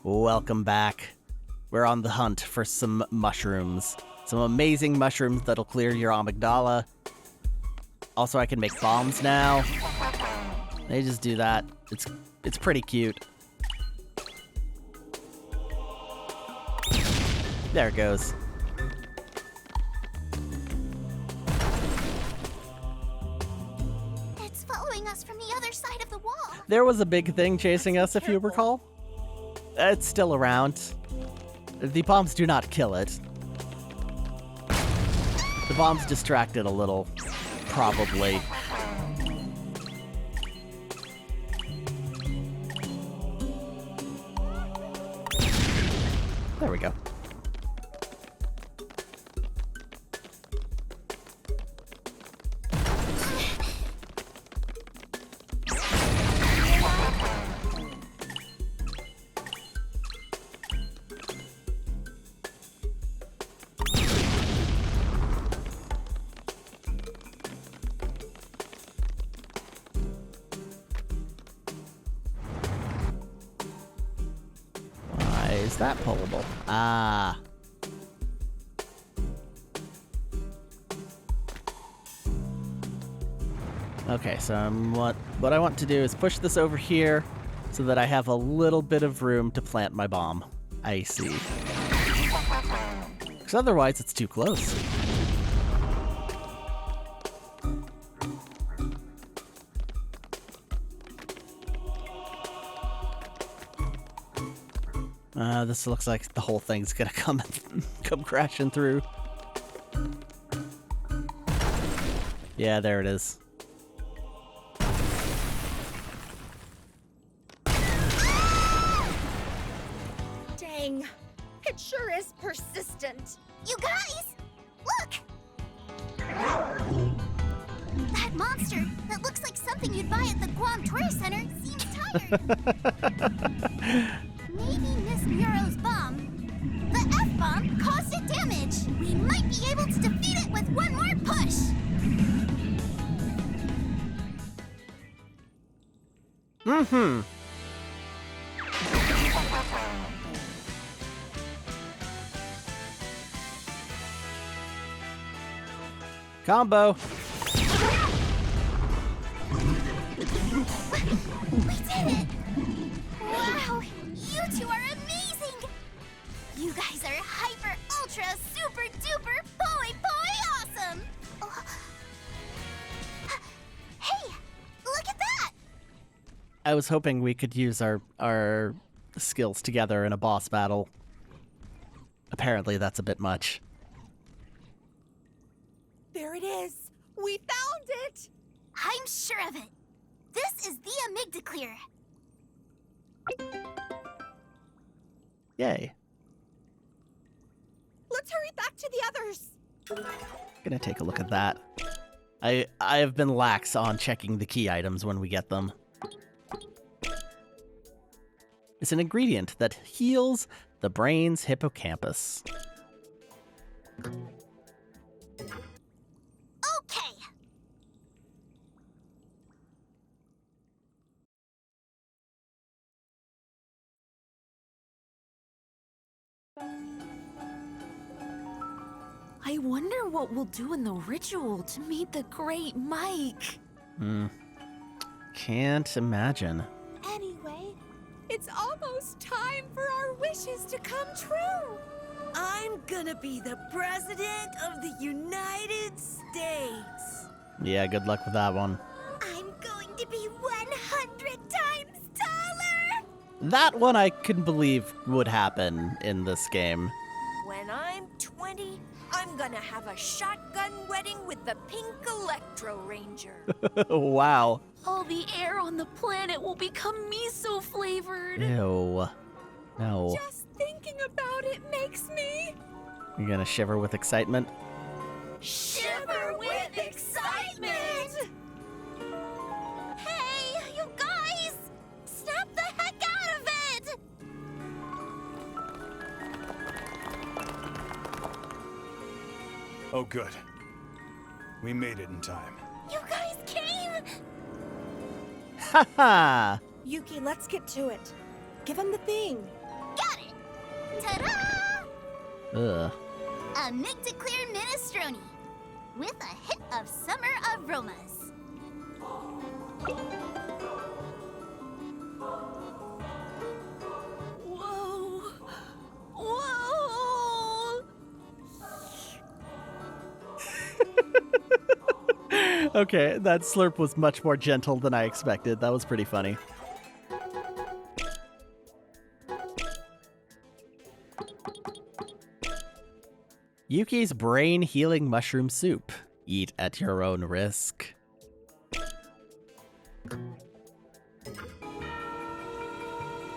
Welcome back. We're on the hunt for some mushrooms. Some amazing mushrooms that'll clear your amygdala. Also, I can make bombs now. They just do that. It's pretty cute. There it goes. It's following us from the other side of the wall. There was a big thing chasing us, if you recall. It's still around. The bombs do not kill it. The bombs distract it a little, probably. There we go. Is that pullable? Ah. Okay, so what I want to do is push this over here so that I have a little bit of room to plant my bomb. I see. Because otherwise it's too close. This looks like the whole thing's gonna come crashing through. Yeah, there it is. Dang, it sure is persistent. You guys, look! That monster that looks like something you'd buy at the Guam Tourist Center seems tired. Maybe Miss Muro's bomb, the F-bomb, caused it damage. We might be able to defeat it with one more push. Mm-hmm. Combo. We did it! Wow, you two are amazing! You guys are hyper, ultra, super duper, boy awesome! Oh. Hey, look at that! I was hoping we could use our skills together in a boss battle. Apparently that's a bit much. There it is. We found it. I'm sure of it. This is the amygdaclear. Yay. Let's hurry back to the others. Gonna take a look at that. I have been lax on checking the key items when we get them. It's an ingredient that heals the brain's hippocampus. Okay. I wonder what we'll do in the ritual to meet the great Mike. Can't imagine. Anyway, it's almost time for our wishes to come true. I'm gonna be the President of the United States. Yeah, good luck with that one. I'm going to be 100 times taller! That one I can believe would happen in this game. When I'm 20, I'm gonna have a shotgun wedding with the Pink Electro Ranger. Wow. All the air on the planet will become miso flavored. Ew. No. Just thinking about it makes me You're gonna shiver with excitement? shiver with excitement. Hey, you guys! Snap the heck out of it! Oh, good. We made it in time. You guys came! Haha! Yuki, let's get to it. Give him the thing. Get Ta-da! Ugh. A Mictoclear Minestrone with a hit of summer aromas. Whoa! Whoa! Okay, that slurp was much more gentle than I expected. That was pretty funny. Yuki's brain healing mushroom soup. Eat at your own risk.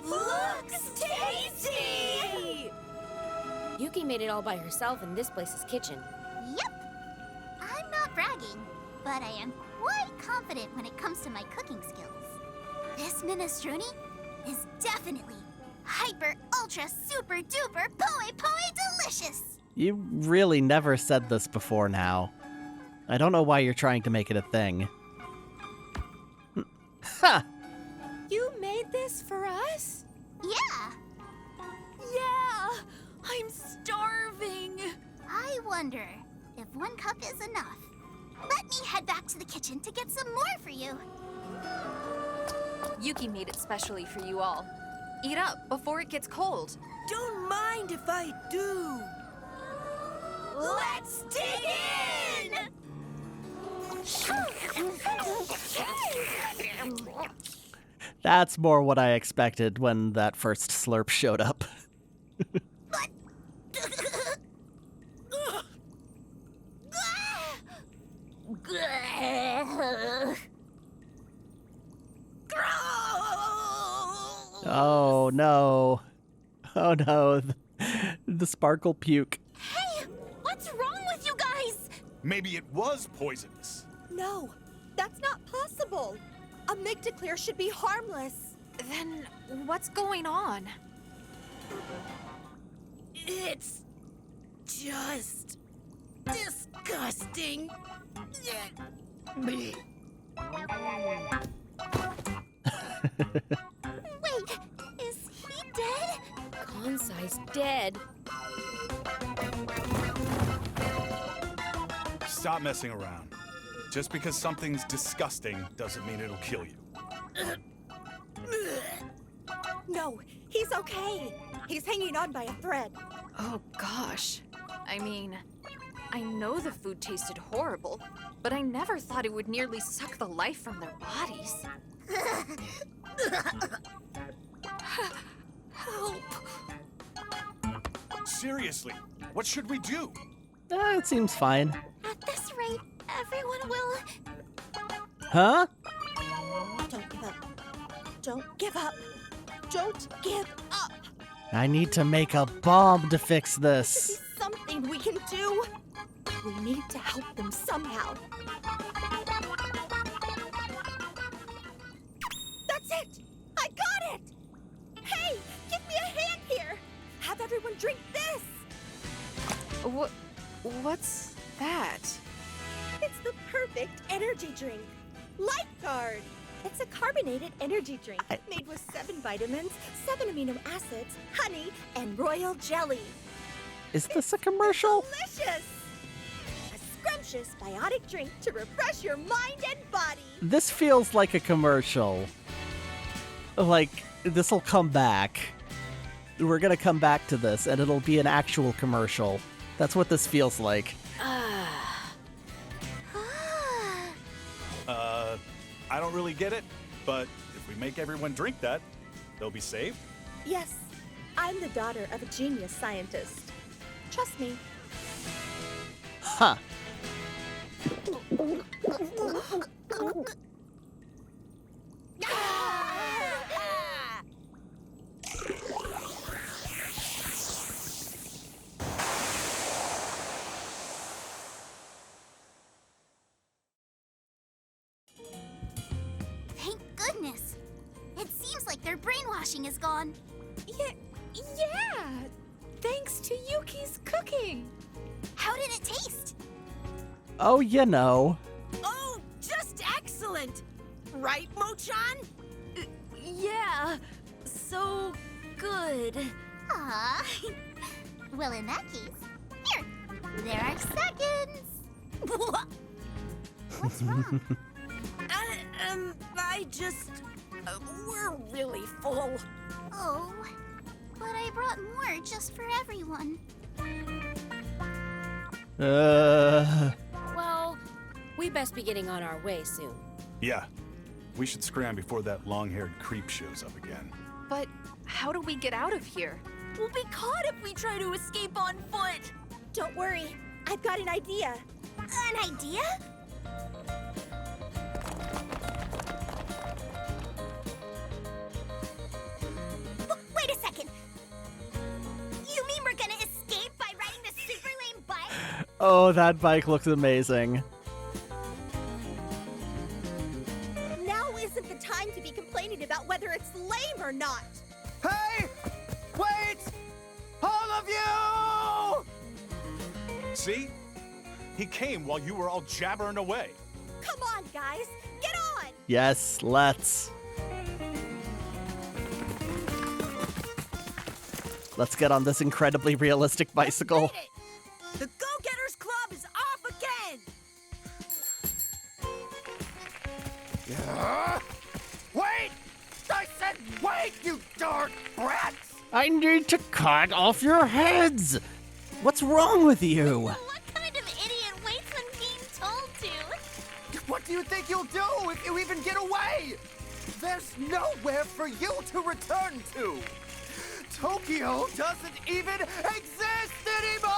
Looks tasty! Yuki made it all by herself in this place's kitchen. Yep. I'm not bragging, but I am quite confident when it comes to my cooking skills. This minestrone is definitely hyper ultra super duper poi delicious. You really never said this before now. I don't know why you're trying to make it a thing. Ha! You made this for us? Yeah. Yeah! I'm starving! I wonder if 1 cup is enough. Let me head back to the kitchen to get some more for you. Yuki made it specially for you all. Eat up before it gets cold. Don't mind if I do. Let's dig in! That's more what I expected when that first slurp showed up. Oh no. Oh no. The sparkle puke. Hey! What's wrong with you guys? Maybe it was poisonous. No, that's not possible. A Mictoclear should be harmless. Then what's going on? It's just disgusting. Wait, is he dead? Kansai's dead. Stop messing around. Just because something's disgusting doesn't mean it'll kill you. No, he's okay. He's hanging on by a thread. Oh gosh. I mean, I know the food tasted horrible, but I never thought it would nearly suck the life from their bodies. Help! Seriously, what should we do? It seems fine. At this rate, everyone will... Huh? Don't give up. Don't give up. Don't give up. I need to make a bomb to fix this. There's something we can do. We need to help them somehow. That's it! I got it! Hey, give me a hand here! Have everyone drink this! What's that? It's the perfect energy drink. Lifeguard! It's a carbonated energy drink made with 7 vitamins, 7 amino acids, honey, and royal jelly. Is this a commercial? Delicious! A scrumptious biotic drink to refresh your mind and body. This feels like a commercial. Like, this'll come back. We're gonna come back to this, and it'll be an actual commercial. That's what this feels like. I don't really get it, but if we make everyone drink that, they'll be saved. Yes, I'm the daughter of a genius scientist. Trust me. Huh. Thank goodness. It seems like their brainwashing is gone. Yeah. Thanks to Yuki's cooking. How did it taste? Oh, you know. Oh, just excellent! Right, Mo-chan? Yeah, so good. Ah. Well, in that case, here. There are seconds. What's wrong? I just... we're really full. Oh, but I brought more just for everyone. Well, we best be getting on our way soon. Yeah. We should scram before that long-haired creep shows up again. But how do we get out of here? We'll be caught if we try to escape on foot. Don't worry, I've got an idea. An idea? Wait a second. You mean we're gonna escape by riding this super lame bike? Oh, that bike looks amazing. Now isn't the time to be complaining about whether it's lame or not. Hey! Wait! All of you! See? He came while you were all jabbering away. Come on, guys, get on! Yes, let's. Let's get on this incredibly realistic bicycle. The Go-Getters Club is off again! Wait! I said wait, you dark brats! I need to cut off your heads! What's wrong with you? What kind of idiot waits when being told to? What do you think you'll do if you even get away? There's nowhere for you to return to! Tokyo doesn't even exist anymore!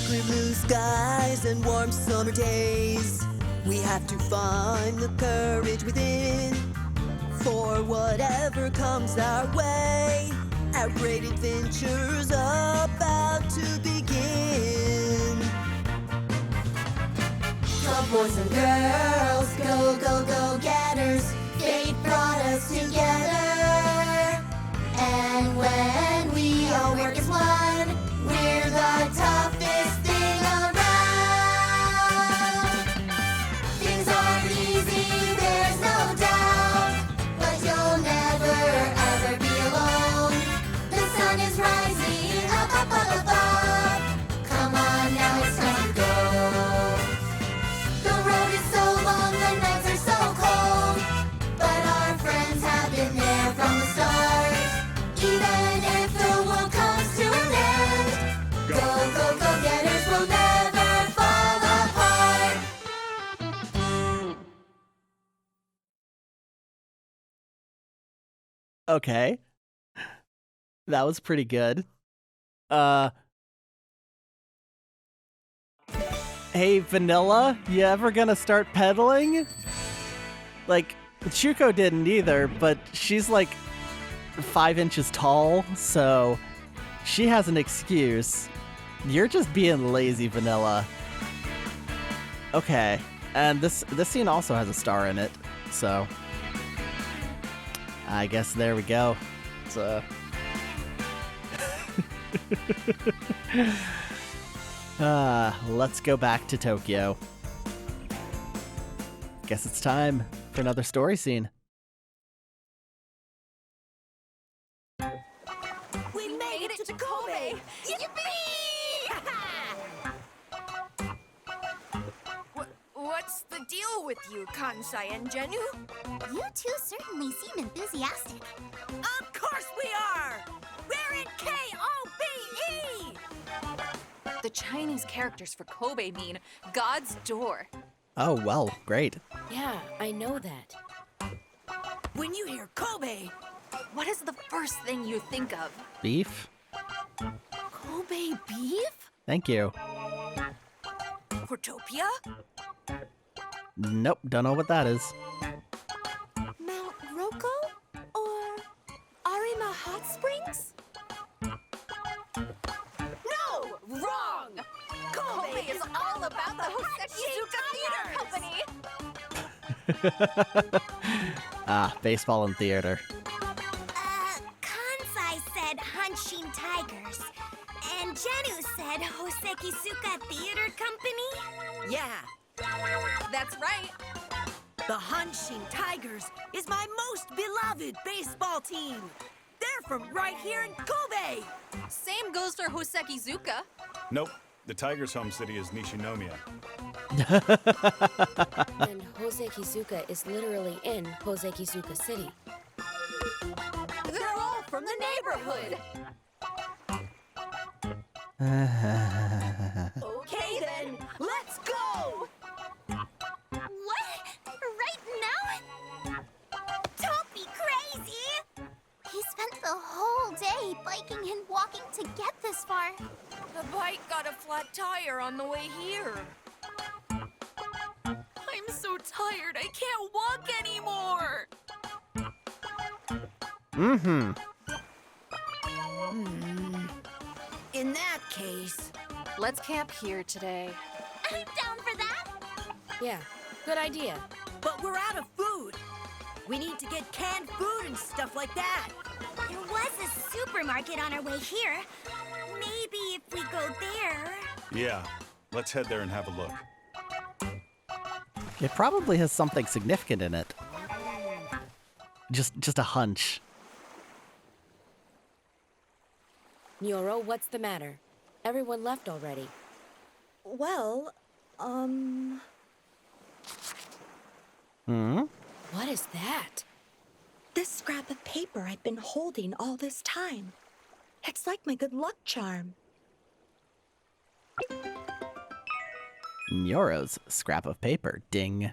Clear blue skies and warm summer days. We have to find the courage within for whatever comes our way. Our great adventure's about to begin. Come boys and girls, go, go, go getters. Fate brought us together. And when we all work as one, we're the toughest thing around. Things aren't easy, there's no doubt, but you'll never ever be alone. The sun is rising up, up, up, up, up. Come on now, it's time to go. The road is so long, the nights are so cold, but our friends have been there from the start. Even if the world comes to an end, go, go, go getters will never fall apart. Okay. That was pretty good. Hey, Vanilla, you ever gonna start pedaling? Like, Chuko didn't either, but she's like 5 inches tall, so she has an excuse. You're just being lazy, Vanilla. Okay, and this scene also has a star in it, so I guess there we go. It's let's go back to Tokyo. Guess it's time for another story scene. We made it to Kobe! What's the deal with you, Kansai and Genu? You two certainly seem enthusiastic. Of course we are! We're in K-O-B-E! The Chinese characters for Kobe mean God's door. Oh, well, great. Yeah, I know that. When you hear Kobe, What is the first thing you think of? Beef? Kobe beef? Thank you. Portopia? Nope, don't know what that is. Mount Roko? Or Arima hot springs? No! Wrong! Kobe is all about the Hosekizuka Theater Company! Baseball and theater. Kansai said Hanshin Tigers, and Jenu said Hosekizuka Theater Company? Yeah, that's right. The Hanshin Tigers is my most beloved baseball team. They're from right here in Kobe. Same goes for Hosekizuka. Nope. The Tiger's home city is Nishinomiya. And Hosekizuka is literally in Hosekizuka City. They're all from the neighborhood. Okay then, let's go! What? Right now? Don't be crazy! He spent the whole day biking and walking to get this far. The bike got a flat tire on the way here. I'm so tired, I can't walk anymore. In that case, Let's camp here today. I'm down for that. Yeah, good idea. but we're out of food. We need to get canned food and stuff like that. There was a supermarket on our way here. Maybe if we go there. Yeah, let's head there and have a look. It probably has something significant in it. Just a hunch. Nyoro, what's the matter? Everyone left already. Well, What is that? this scrap of paper I've been holding all this time. It's like my good luck charm. Nyoro's scrap of paper. Ding.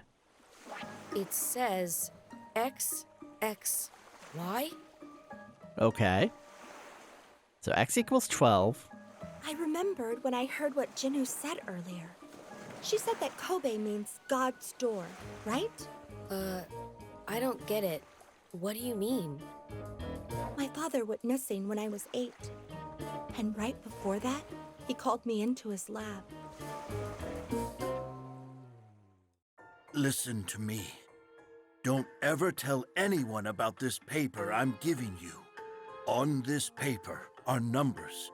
It says XXY? Okay. So x equals 12. I remembered when I heard what Jinu said earlier. She said that Kobe means God's door, right? I don't get it. What do you mean? My father went missing when I was 8. And right before that, he called me into his lab. Listen to me. Don't ever tell anyone about this paper I'm giving you. On this paper are numbers.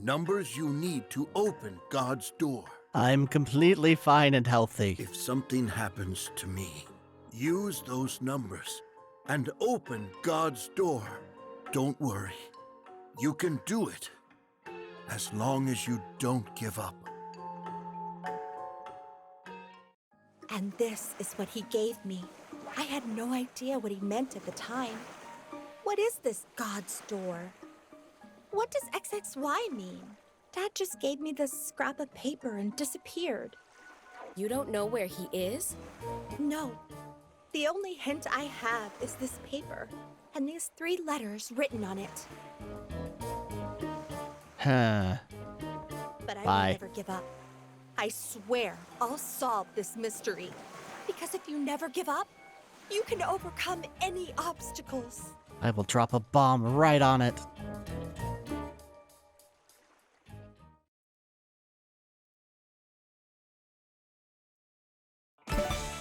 Numbers you need to open God's door. I'm completely fine and healthy. If something happens to me, use those numbers and open God's door. Don't worry. You can do it. As long as you don't give up. And this is what he gave me. I had no idea what he meant at the time. What is this God's door? What does XXY mean? Dad just gave me this scrap of paper and disappeared. You don't know where he is? No. The only hint I have is this paper and these 3 letters written on it. Huh. But I Bye. will never give up. I swear I'll solve this mystery. Because if you never give up, you can overcome any obstacles. I will drop a bomb right on it.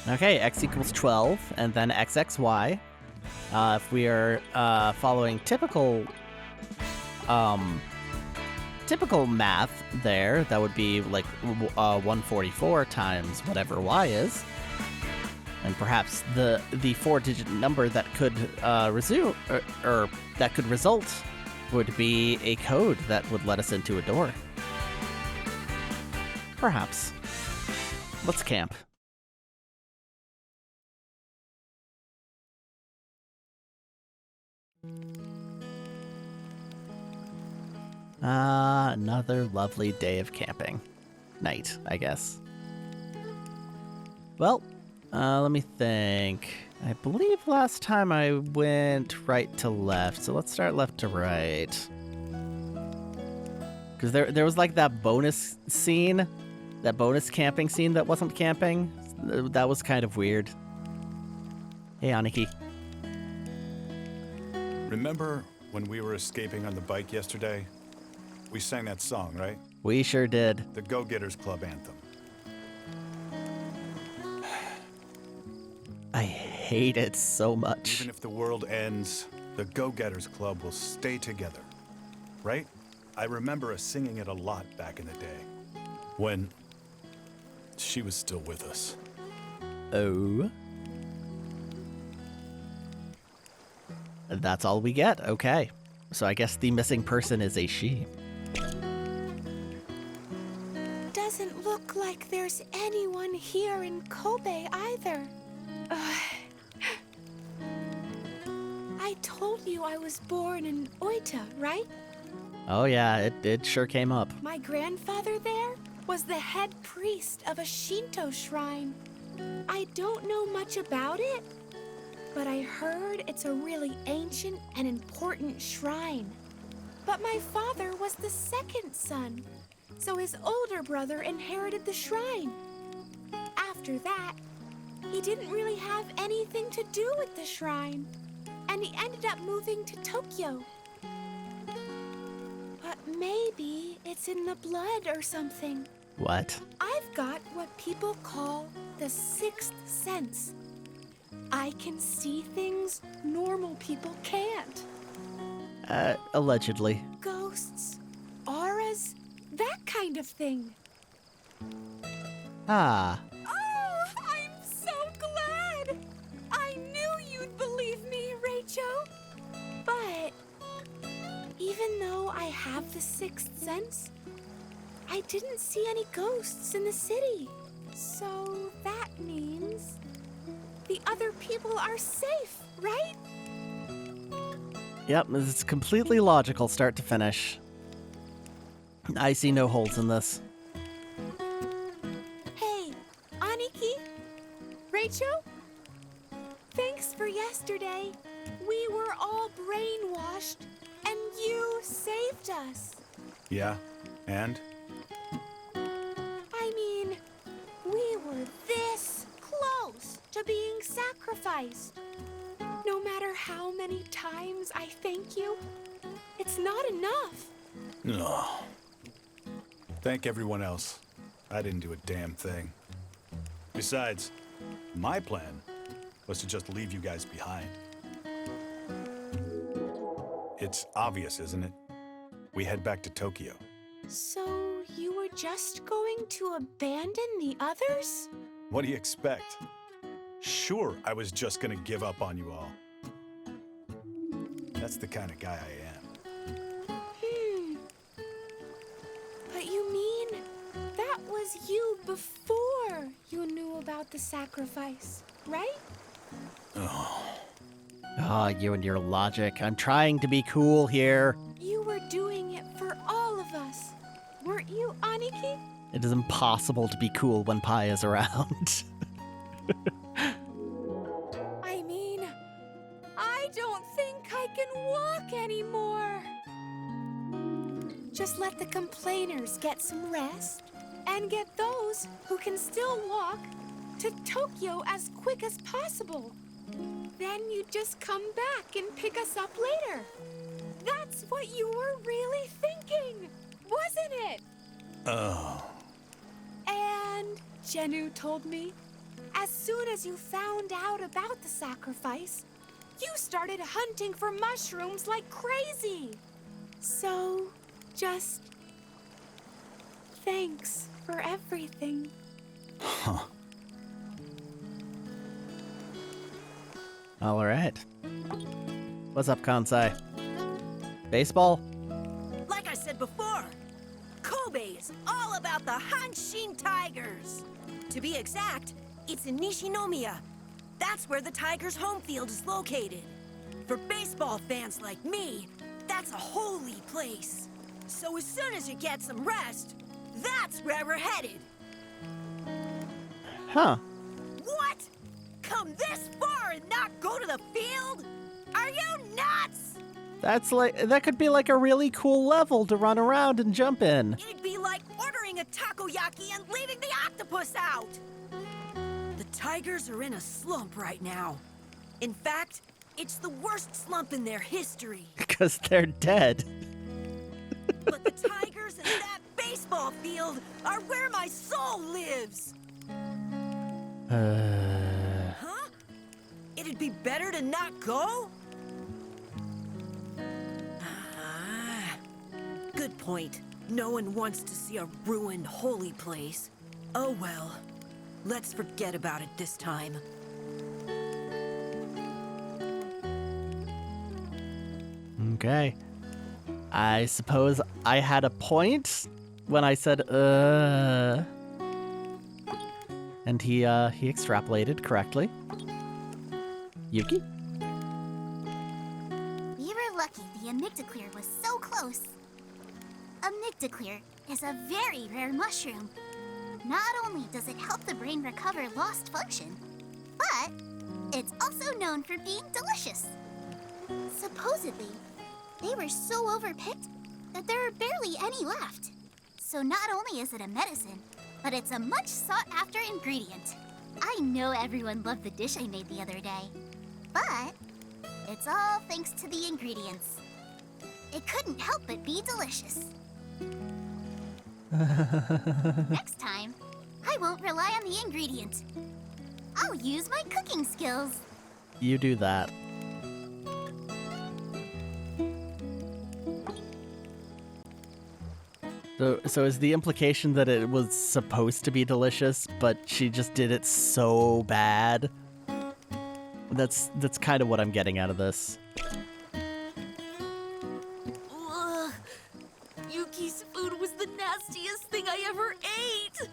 Okay, x equals 12, and then xxy. If we are following typical math there, that would be like 144 times whatever y is. And perhaps the 4-digit number that could resume or that could result would be a code that would let us into a door. Perhaps. Let's camp. Another lovely day of camping. Night, I guess. Well, let me think. I believe last time I went right to left, so let's start left to right. Because there was like that bonus scene, that bonus camping scene that wasn't camping. That was kind of weird. Hey, Aniki. Remember when we were escaping on the bike yesterday, we sang that song, right? We sure did. The Go-Getters Club anthem. I hate it so much. Even if the world ends, the Go-Getters Club will stay together, right? I remember us singing it a lot back in the day, when she was still with us. Oh. That's all we get. Okay. So I guess the missing person is a she. Doesn't look like there's anyone here in Kobe either. I told you I was born in Oita, right? Oh yeah, it sure came up. My grandfather there was the head priest of a Shinto shrine. I don't know much about it, but I heard it's a really ancient and important shrine. But my father was the second son, so his older brother inherited the shrine. After that, he didn't really have anything to do with the shrine, and he ended up moving to Tokyo. But maybe it's in the blood or something. What? I've got what people call the sixth sense. I can see things normal people can't. Allegedly. Ghosts, auras, that kind of thing. Ah. Oh, I'm so glad! I knew you'd believe me, Rachel. But even though I have the sixth sense, I didn't see any ghosts in the city. So that means the other people are safe, right? Yep, it's completely logical start to finish. I see no holes in this. Hey, Aniki, Rachel, thanks for yesterday. We were all brainwashed, and you saved us. Yeah, and? I mean, we were this close to being sacrificed. No matter how many times I thank you, it's not enough. No. Thank everyone else. I didn't do a damn thing. Besides, my plan was to just leave you guys behind. It's obvious, isn't it? We head back to Tokyo. So you were just going to abandon the others? What do you expect? Sure, I was just gonna give up on you all. That's the kind of guy I am. But you mean that was you before you knew about the sacrifice, right? Ah, you and your logic. I'm trying to be cool here. You were doing it for all of us, weren't you, Aniki? It is impossible to be cool when Pi is around. I mean, I don't think I can walk anymore. Just let the complainers get some rest and get those who can still walk to Tokyo as quick as possible. Then you just come back and pick us up later. That's what you were really thinking, wasn't it? Oh. And Jenu told me, as soon as you found out about the sacrifice, you started hunting for mushrooms like crazy. So, just thanks for everything. Huh. All right. What's up, Kansai? Baseball? Like I said before, Kobe is all about the Hanshin Tigers. To be exact, it's in Nishinomiya. That's where the Tigers' home field is located. For baseball fans like me, that's a holy place. So as soon as you get some rest, that's where we're headed. Huh. What? Come this far and not go to the field? Are you nuts? That could be like a really cool level to run around and jump in. It'd be like ordering a takoyaki and leaving the octopus out. The Tigers are in a slump right now. In fact, it's the worst slump in their history. Because they're dead. But the tigers and that baseball field are where my soul lives. Huh? It'd be better to not go? Good point. No one wants to see a ruined holy place. Oh well. Let's forget about it this time. Okay. I suppose I had a point when I said, And he extrapolated correctly. Yuki? We were lucky the amygdaclear was so close. Amygdaclear is a very rare mushroom. Not only does it help the brain recover lost function, but it's also known for being delicious. Supposedly, they were so overpicked that there are barely any left. So not only is it a medicine, but it's a much sought-after ingredient. I know everyone loved the dish I made the other day, but it's all thanks to the ingredients. It couldn't help but be delicious. Next time, I won't rely on the ingredient. I'll use my cooking skills. You do that. So is the implication that it was supposed to be delicious, but she just did it so bad? That's kind of what I'm getting out of this. Ugh. Yuki's food was the nastiest thing I ever ate.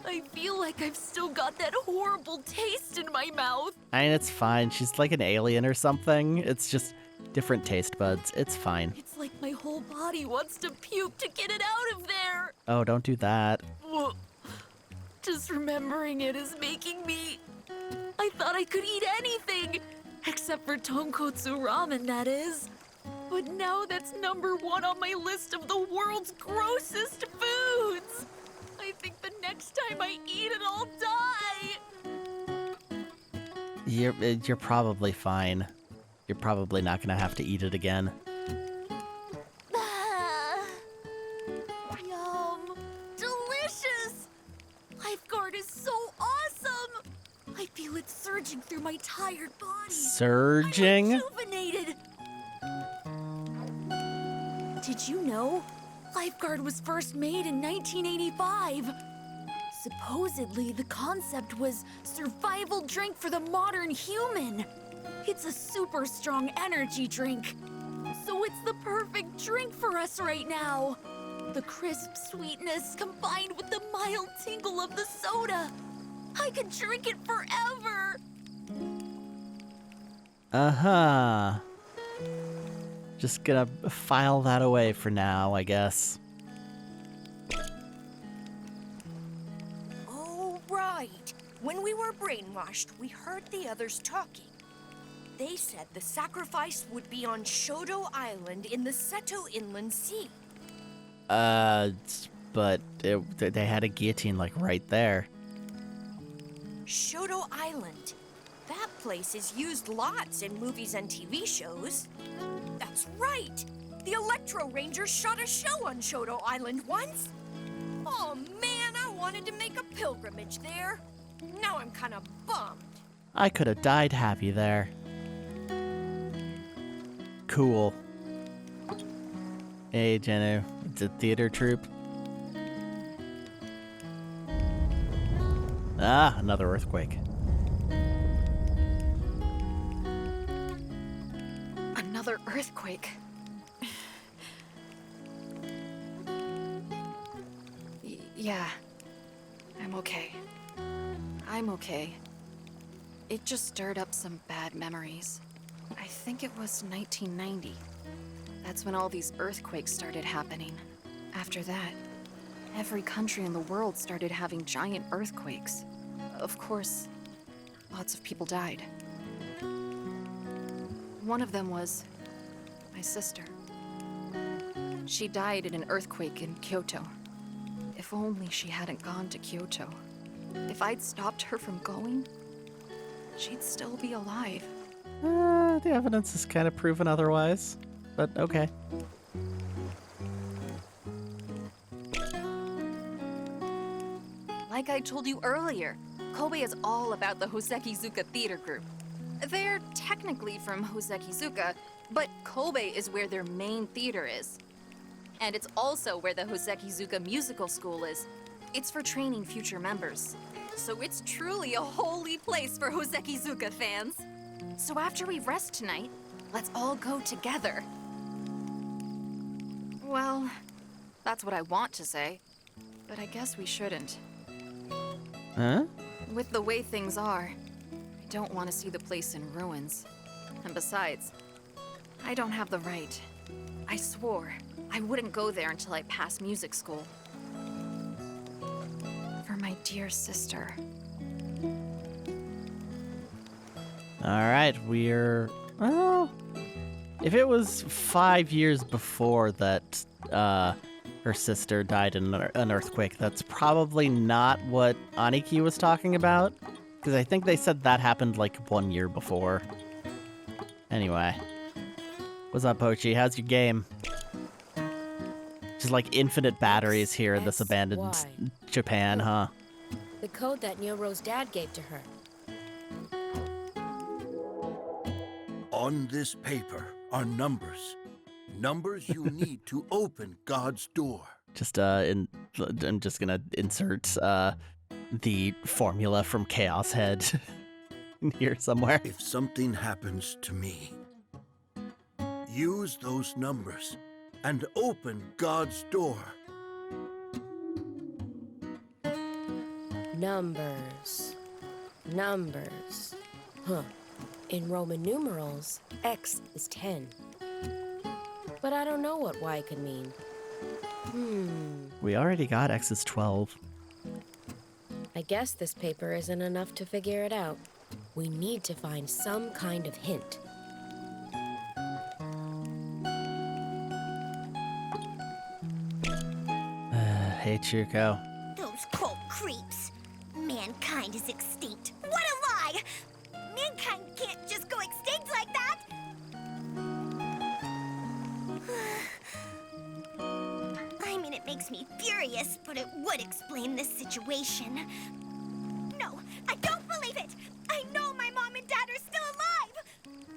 I feel like I've still got that horrible taste in my mouth. I mean, it's fine. She's like an alien or something. It's just different taste buds. It's fine. It's like my whole body wants to puke to get it out of there. Oh, don't do that. Ugh. Just remembering it is making me... I thought I could eat anything, except for tonkotsu ramen, that is. But now that's #1 on my list of the world's grossest foods. I think the next time I eat it, I'll die. You're probably fine. You're probably not gonna have to eat it again. Yum! Delicious! Lifeguard is so awesome! I feel it surging through my tired body. Surging? I'm rejuvenated. Did you know? Lifeguard was first made in 1985. Supposedly, the concept was survival drink for the modern human. It's a super strong energy drink. So it's the perfect drink for us right now. The crisp sweetness combined with the mild tingle of the soda. I could drink it forever. Uh-huh. Just gonna file that away for now, I guess. Oh, right. When we were brainwashed, we heard the others talking. They said the sacrifice would be on Shoto Island in the Seto Inland Sea. But they had a guillotine, like, right there. Shoto Island. That place is used lots in movies and TV shows. That's right. The Electro Rangers shot a show on Shoto Island once. Oh man, I wanted to make a pilgrimage there. Now I'm kind of bummed. I could have died happy there. Cool. Hey, Jennu. It's a theater troupe. Ah, another earthquake. Another earthquake. Yeah, I'm okay. I'm okay. It just stirred up some bad memories. I think it was 1990. That's when all these earthquakes started happening. After that, every country in the world started having giant earthquakes. Of course, lots of people died. One of them was my sister. She died in an earthquake in Kyoto. If only she hadn't gone to Kyoto. If I'd stopped her from going, she'd still be alive. The evidence is kind of proven otherwise. but okay. Like I told you earlier, Kobe is all about the Hosekizuka Theater Group. They're technically from Hosekizuka, but Kobe is where their main theater is. And it's also where the Hosekizuka Musical School is. It's for training future members. So it's truly a holy place for Hosekizuka fans. So after we rest tonight, let's all go together. Well, that's what I want to say, but I guess we shouldn't. Huh? With the way things are, I don't want to see the place in ruins. And besides, I don't have the right. I swore I wouldn't go there until I passed music school. For my dear sister. Alright, we're... Well, if it was 5 years before that her sister died in an earthquake, that's probably not what Aniki was talking about. Because I think they said that happened like 1 year before. Anyway. What's up, Pochi? How's your game? Just like infinite batteries here in this abandoned XY. Japan, huh? The code that Nyoro's dad gave to her. On this paper are numbers. Numbers you need to open God's door. I'm just gonna insert the formula from Chaos Head in here somewhere. If something happens to me, use those numbers and open God's door. Numbers. Numbers. Huh. In Roman numerals, X is 10. But I don't know what Y could mean. We already got X's 12. I guess this paper isn't enough to figure it out. We need to find some kind of hint. Hey, Chuko. Those cult creeps. Mankind is extinct. What a lie! Mankind can't just go extinct like that! I mean, it makes me furious, but it would explain this situation. No, I don't believe it! I know my mom and dad are still alive!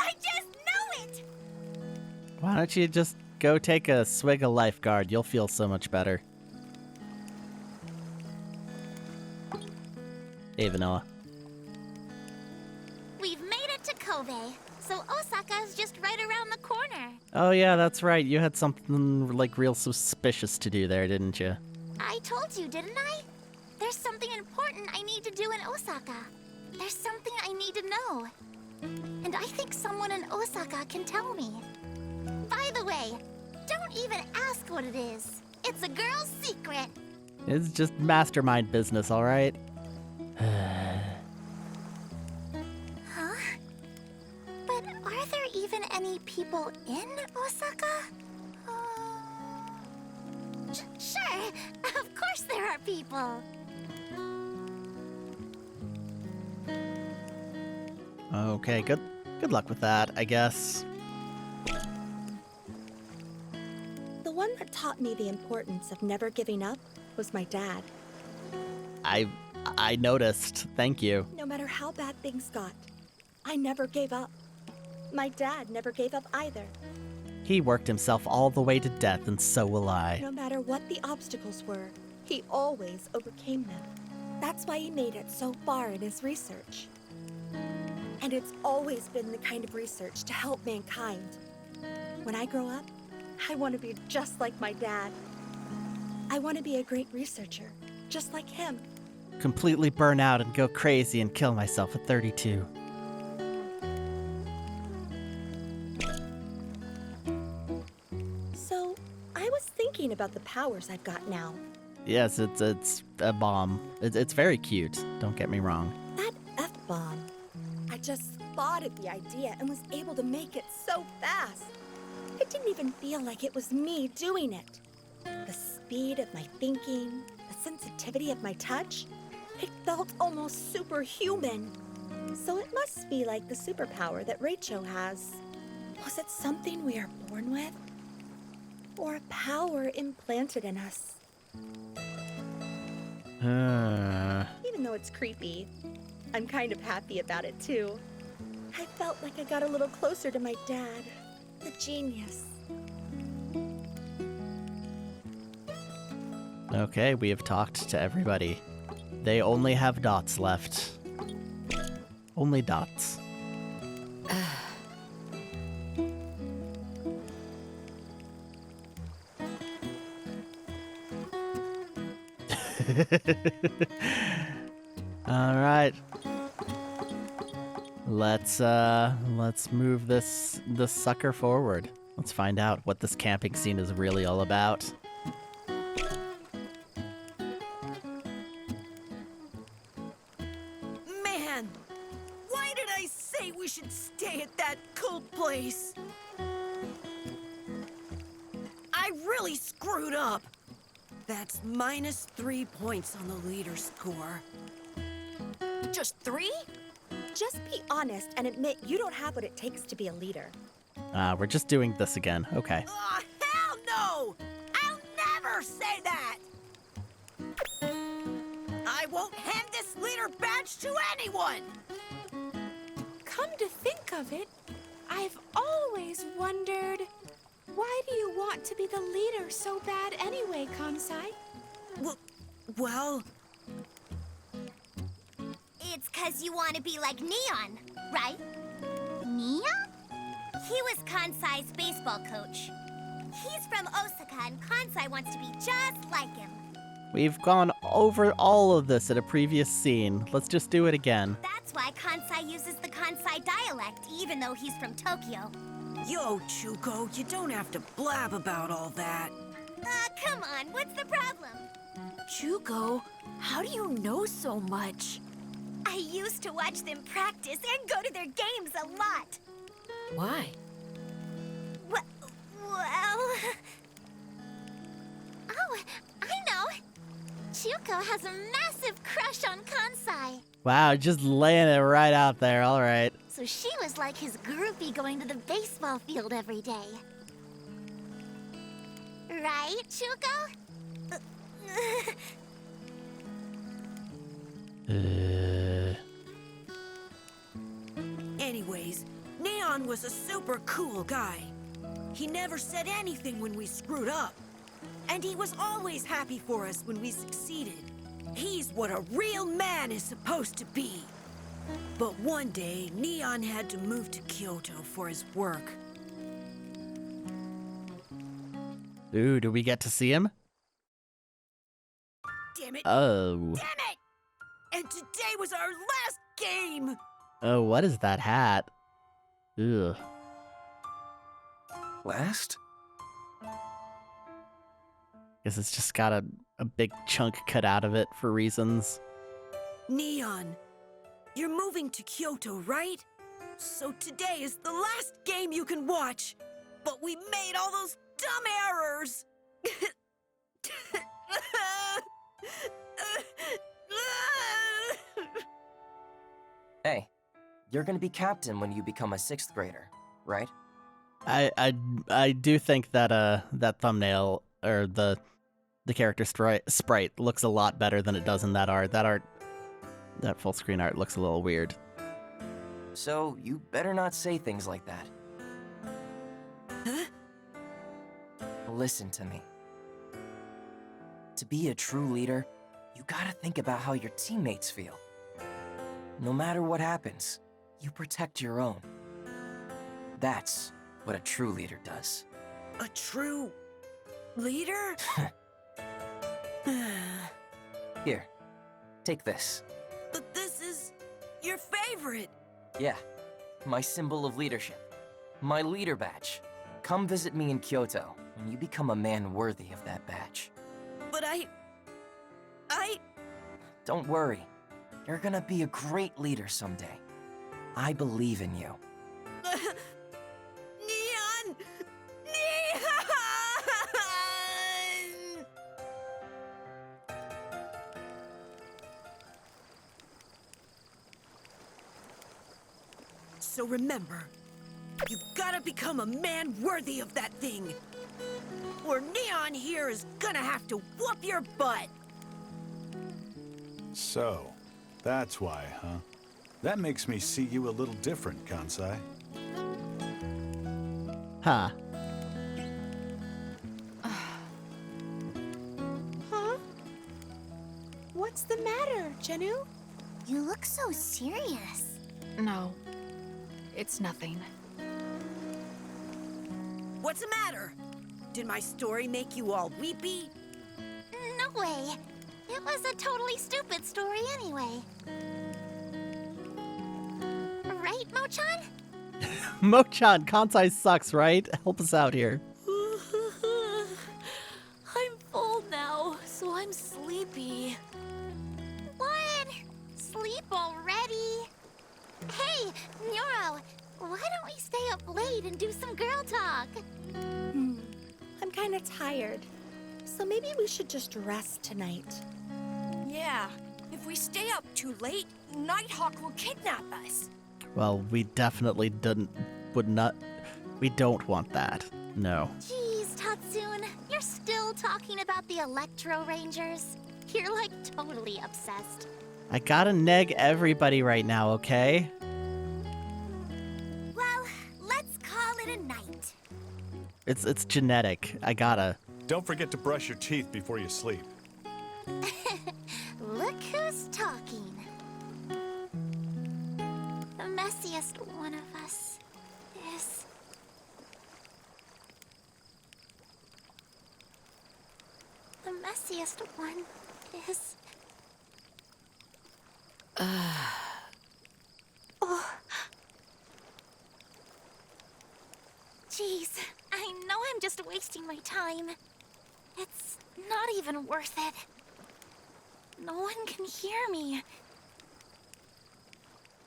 I just know it! Why don't you just go take a swig of Lifeguard? You'll feel so much better. Hey, Vanilla. We've made it to Kobe, so Osaka is just right around the corner. Oh, yeah, that's right. You had something, like, real suspicious to do there, didn't you? I told you, didn't I? There's something important I need to do in Osaka. There's something I need to know. And I think someone in Osaka can tell me. By the way, don't even ask what it is. It's a girl's secret. It's just mastermind business, all right? Huh? But are there even any people in Osaka? Sure, of course there are people. Okay, good luck with that, I guess. The one that taught me the importance of never giving up was my dad. I noticed. Thank you. No matter how bad things got, I never gave up. My dad never gave up either. He worked himself all the way to death, and so will I. No matter what the obstacles were, he always overcame them. That's why he made it so far in his research. And it's always been the kind of research to help mankind. When I grow up, I want to be just like my dad. I want to be a great researcher, just like him. Completely burn out and go crazy and kill myself at 32. So, I was thinking about the powers I've got now. Yes, it's a bomb. It's very cute. Don't get me wrong. That F-bomb. I just thought of the idea and was able to make it so fast. It didn't even feel like it was me doing it. The speed of my thinking, the sensitivity of my touch, it felt almost superhuman. So it must be like the superpower that Rachel has. Was it something we are born with? Or a power implanted in us? Even though it's creepy, I'm kind of happy about it too. I felt like I got a little closer to my dad, the genius. Okay, we have talked to everybody. They only have dots left. Only dots. All right. Let's move this sucker forward. Let's find out what this camping scene is really all about. Man, why did I say we should stay at that cool place? I really screwed up. That's -3 points on the leader score. Just 3? Just be honest and admit you don't have what it takes to be a leader. We're just doing this again. Okay. Oh, hell no! I'll never say that! I won't hand this leader badge to anyone! Come to think of it, I've always wondered, why do you want to be the leader so bad anyway, Kansai? Well... It's 'cause you want to be like Neon, right? Neon? He was Kansai's baseball coach. He's from Osaka, and Kansai wants to be just like him. We've gone over all of this at a previous scene. Let's just do it again. That's why Kansai uses the Kansai dialect, even though he's from Tokyo. Yo, Chuko, you don't have to blab about all that. Come on, what's the problem? Jugo, how do you know so much? I used to watch them practice and go to their games a lot. Why? Well... Oh, I know. Chuko has a massive crush on Kansai. Wow, just laying it right out there. All right. So she was like his groupie going to the baseball field every day. Right, Chuko? Anyways, Neon was a super cool guy. He never said anything when we screwed up. And he was always happy for us when we succeeded. He's what a real man is supposed to be. But one day, Neon had to move to Kyoto for his work. Ooh, do we get to see him? Damn it! Oh. Damn it! And today was our last game! Oh, what is that hat? Ugh. Last? Guess it's just got a big chunk cut out of it for reasons. Neon, you're moving to Kyoto, right? So today is the last game you can watch. But we made all those dumb errors. Hey, you're gonna be captain when you become a 6th grader, right? I do think that that thumbnail or the character sprite looks a lot better than it does in that art. That full screen art looks a little weird. So you better not say things like that. Huh? Listen to me. To be a true leader, you gotta think about how your teammates feel. No matter what happens, you protect your own. That's what a true leader does. A true leader? Here, take this. But this is your favorite. Yeah, my symbol of leadership. My leader badge. Come visit me in Kyoto when you become a man worthy of that badge. But I... Don't worry. You're gonna be a great leader someday. I believe in you. Neon! Neon! So remember, You gotta become a man worthy of that thing. Or Neon here is gonna have to whoop your butt. So, that's why, huh? That makes me see you a little different, Kansai. Huh. Huh? What's the matter, Jenu? You look so serious. No, it's nothing. What's the matter? Did my story make you all weepy? No way. It was a totally stupid story anyway. Right, Mochan? Mochan, Kansai sucks, right? Help us out here. I'm full now, so I'm sleepy. What? Sleep already? Hey, Neuro, why don't we stay up late and do some girl talk? I'm kind of tired. So maybe we should just rest tonight. Yeah. If we stay up too late, Nighthawk will kidnap us. Well, we definitely we don't want that. No. Jeez, Tatsun, you're still talking about the Electro Rangers? You're like totally obsessed. I gotta neg everybody right now, okay? Well, let's call it a night. It's genetic. I gotta. Don't forget to brush your teeth before you sleep. Look who's talking. The messiest one of us is... The messiest one is... Oh. Jeez, I know I'm just wasting my time. It's not even worth it. No one can hear me.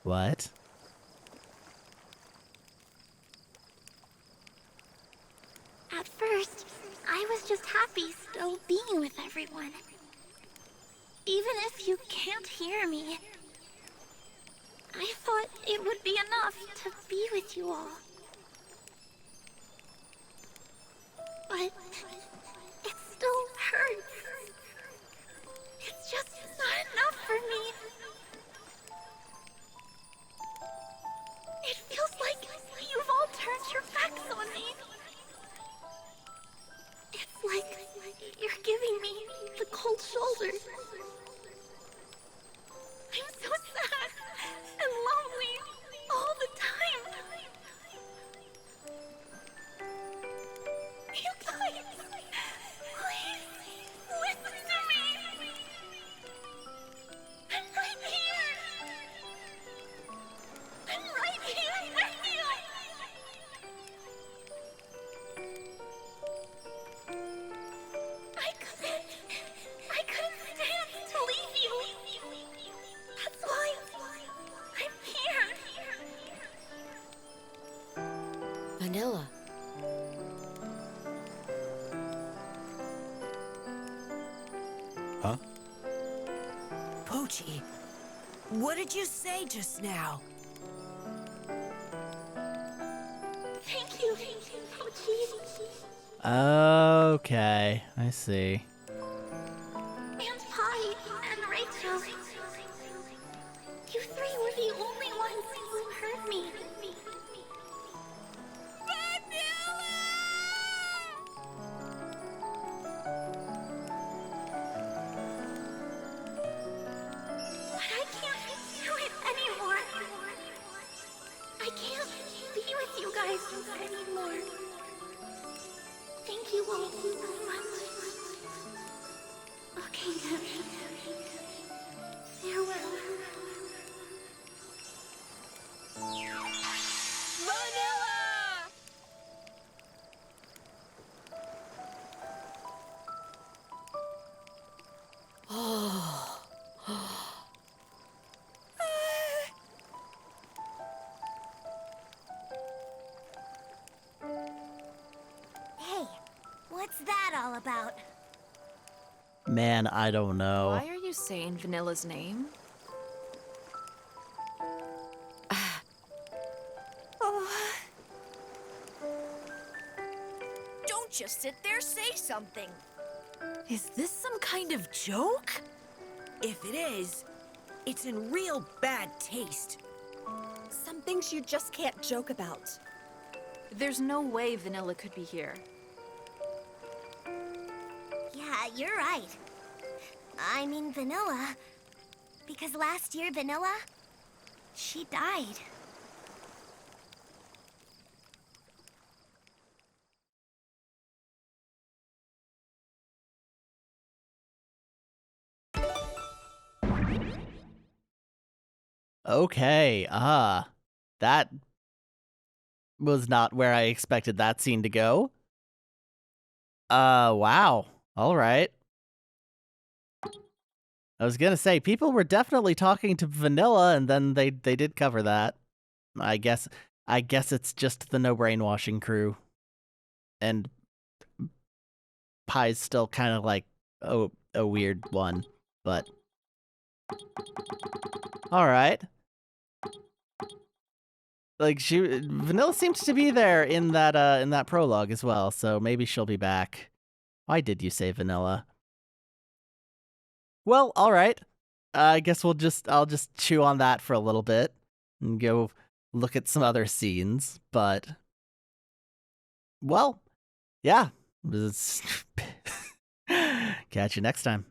What? At first, I was just happy still being with everyone. Even if you can't hear me, I thought it would be enough to be with you all. But it still hurts. It's just not enough for me. It feels like you've all turned your backs on me. It's like you're giving me the cold shoulder. I'm so sad and lonely all the time. You guys, please listen to me. I'm right here. I'm right here with you. I couldn't stand to leave you. That's why I'm here. Vanilla. Huh? Pochi, what did you say just now? Thank you, Pochi. Okay, I see. And Pi and Rachel. You three were the only ones who heard me. But I can't do it anymore. I can't be with you guys anymore. Thank you all so much. Okay, then. Farewell. Hey, what's that all about? Man, I don't know. Why are you saying Vanilla's name? Just sit there, say something. Is this some kind of joke? If it is, it's in real bad taste. Some things you just can't joke about. There's no way Vanilla could be here. Yeah, you're right. I mean, Vanilla. Because last year, Vanilla, she died. Okay, that was not where I expected that scene to go. Wow. All right. I was gonna say, people were definitely talking to Vanilla, and then they did cover that. I guess it's just the no brainwashing crew. And Pie's still kind of like a weird one, but all right. Like Vanilla seems to be there in that prologue as well, so maybe she'll be back. Why did you say Vanilla? Well, all right. I guess I'll just chew on that for a little bit and go look at some other scenes, but well, yeah. Catch you next time.